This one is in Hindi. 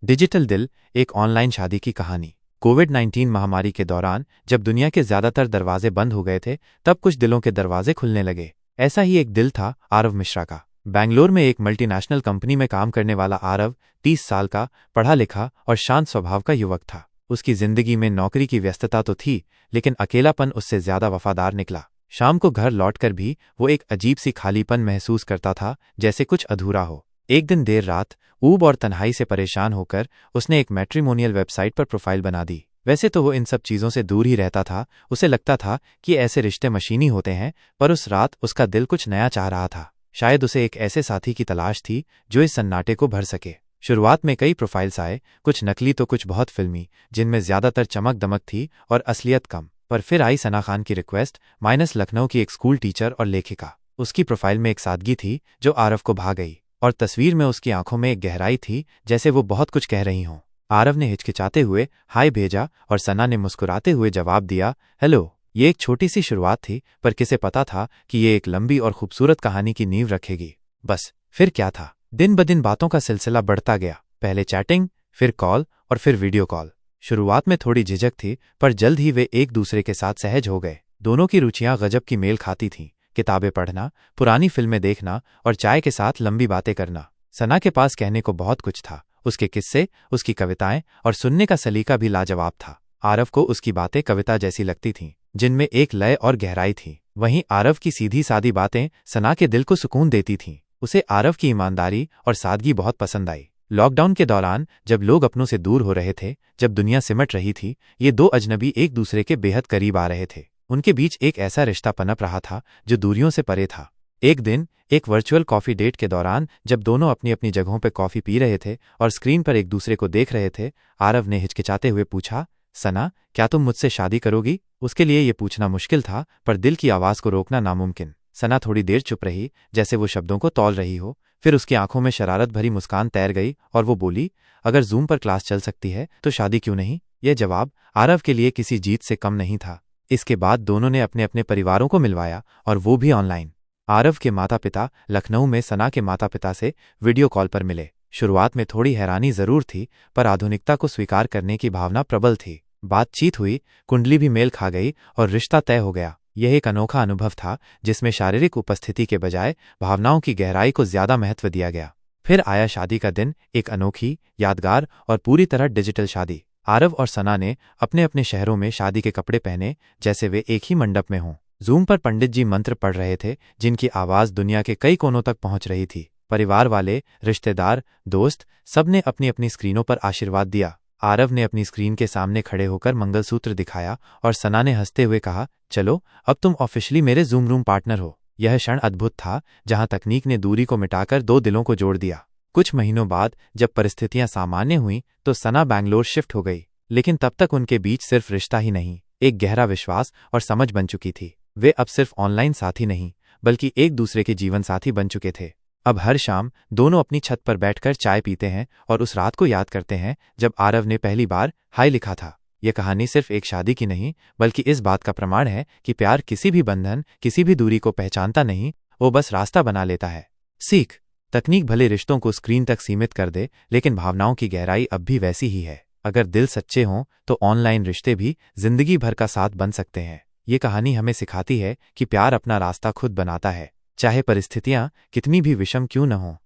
डिजिटल दिल, एक ऑनलाइन शादी की कहानी। कोविड-19 महामारी के दौरान जब दुनिया के ज्यादातर दरवाजे बंद हो गए थे, तब कुछ दिलों के दरवाजे खुलने लगे। ऐसा ही एक दिल था आरव मिश्रा का। बैंगलोर में एक मल्टीनेशनल कंपनी में काम करने वाला आरव 30 साल का, पढ़ा लिखा और शांत स्वभाव का युवक था। उसकी जिंदगी में नौकरी की व्यस्तता तो थी, लेकिन अकेलापन उससे ज्यादा वफादार निकला। शाम को घर लौटकर भी वो एक अजीब सी खालीपन महसूस करता था, जैसे कुछ अधूरा हो। एक दिन देर रात, ऊब और तन्हाई से परेशान होकर उसने एक मैट्रिमोनियल वेबसाइट पर प्रोफाइल बना दी। वैसे तो वो इन सब चीज़ों से दूर ही रहता था, उसे लगता था कि ऐसे रिश्ते मशीनी होते हैं, पर उस रात उसका दिल कुछ नया चाह रहा था। शायद उसे एक ऐसे साथी की तलाश थी जो इस सन्नाटे को भर सके। शुरुआत में कई प्रोफाइल्स आए, कुछ नकली तो कुछ बहुत फिल्मी, जिनमें ज्यादातर चमक दमक थी और असलियत कम। पर फिर आई सना खान की रिक्वेस्ट, माइनस लखनऊ की एक स्कूल टीचर और लेखिका। उसकी प्रोफाइल में एक सादगी थी जो आरव को भा गई, और तस्वीर में उसकी आंखों में एक गहराई थी, जैसे वो बहुत कुछ कह रही हों। आरव ने हिचकिचाते हुए हाय भेजा और सना ने मुस्कुराते हुए जवाब दिया, हेलो। ये एक छोटी सी शुरुआत थी, पर किसे पता था कि ये एक लंबी और खूबसूरत कहानी की नींव रखेगी। बस फिर क्या था, दिन ब दिन बातों का सिलसिला बढ़ता गया। पहले चैटिंग, फिर कॉल और फिर वीडियो कॉल। शुरुआत में थोड़ी झिझक थी, पर जल्द ही वे एक दूसरे के साथ सहज हो गए। दोनों की रुचियां गजब की मेल खाती थीं। किताबें पढ़ना, पुरानी फिल्में देखना और चाय के साथ लंबी बातें करना। सना के पास कहने को बहुत कुछ था। उसके किस्से, उसकी कविताएं और सुनने का सलीका भी लाजवाब था। आरव को उसकी बातें कविता जैसी लगती थीं, जिनमें एक लय और गहराई थी। वहीं आरव की सीधी सादी बातें सना के दिल को सुकून देती थीं। उसे आरव की ईमानदारी और सादगी बहुत पसंद आई। लॉकडाउन के दौरान जब लोग अपनों से दूर हो रहे थे, जब दुनिया सिमट रही थी, ये दो अजनबी एक दूसरे के बेहद करीब आ रहे थे। उनके बीच एक ऐसा रिश्ता पनप रहा था जो दूरियों से परे था। एक दिन एक वर्चुअल कॉफी डेट के दौरान जब दोनों अपनी अपनी जगहों पर कॉफी पी रहे थे और स्क्रीन पर एक दूसरे को देख रहे थे, आरव ने हिचकिचाते हुए पूछा, सना, क्या तुम मुझसे शादी करोगी? उसके लिए ये पूछना मुश्किल था, पर दिल की आवाज को रोकना नामुमकिन। सना थोड़ी देर चुप रही, जैसे वो शब्दों को तौल रही हो। फिर उसकी आंखों में शरारत भरी मुस्कान तैर गई और वो बोली, अगर जूम पर क्लास चल सकती है तो शादी क्यों नहीं? यह जवाब आरव के लिए किसी जीत से कम नहीं था। इसके बाद दोनों ने अपने अपने परिवारों को मिलवाया, और वो भी ऑनलाइन। आरव के माता पिता लखनऊ में सना के माता पिता से वीडियो कॉल पर मिले। शुरुआत में थोड़ी हैरानी जरूर थी, पर आधुनिकता को स्वीकार करने की भावना प्रबल थी। बातचीत हुई, कुंडली भी मेल खा गई और रिश्ता तय हो गया। यह एक अनोखा अनुभव था, जिसमें शारीरिक उपस्थिति के बजाय भावनाओं की गहराई को ज्यादा महत्व दिया गया। फिर आया शादी का दिन, एक अनोखी, यादगार और पूरी तरह डिजिटल शादी। आरव और सना ने अपने अपने शहरों में शादी के कपड़े पहने, जैसे वे एक ही मंडप में हों। जूम पर पंडित जी मंत्र पढ़ रहे थे, जिनकी आवाज दुनिया के कई कोनों तक पहुंच रही थी। परिवार वाले, रिश्तेदार, दोस्त, सबने अपनी अपनी स्क्रीनों पर आशीर्वाद दिया। आरव ने अपनी स्क्रीन के सामने खड़े होकर मंगलसूत्र दिखाया और सना ने हंसते हुए कहा, चलो अब तुम ऑफिशियली मेरे जूम रूम पार्टनर हो। यह क्षण अद्भुत था, जहां तकनीक ने दूरी को मिटाकर दो दिलों को जोड़ दिया। कुछ महीनों बाद जब परिस्थितियां सामान्य हुईं, तो सना बैंगलोर शिफ्ट हो गई। लेकिन तब तक उनके बीच सिर्फ रिश्ता ही नहीं, एक गहरा विश्वास और समझ बन चुकी थी। वे अब सिर्फ ऑनलाइन साथी नहीं, बल्कि एक दूसरे के जीवन साथी बन चुके थे। अब हर शाम दोनों अपनी छत पर बैठकर चाय पीते हैं और उस रात को याद करते हैं जब आरव ने पहली बार हाय लिखा था। यह कहानी सिर्फ एक शादी की नहीं, बल्कि इस बात का प्रमाण है कि प्यार किसी भी बंधन, किसी भी दूरी को पहचानता नहीं, वो बस रास्ता बना लेता है। सीख, तकनीक भले रिश्तों को स्क्रीन तक सीमित कर दे, लेकिन भावनाओं की गहराई अब भी वैसी ही है। अगर दिल सच्चे हों तो ऑनलाइन रिश्ते भी जिंदगी भर का साथ बन सकते हैं। ये कहानी हमें सिखाती है कि प्यार अपना रास्ता खुद बनाता है, चाहे परिस्थितियां कितनी भी विषम क्यों न हों।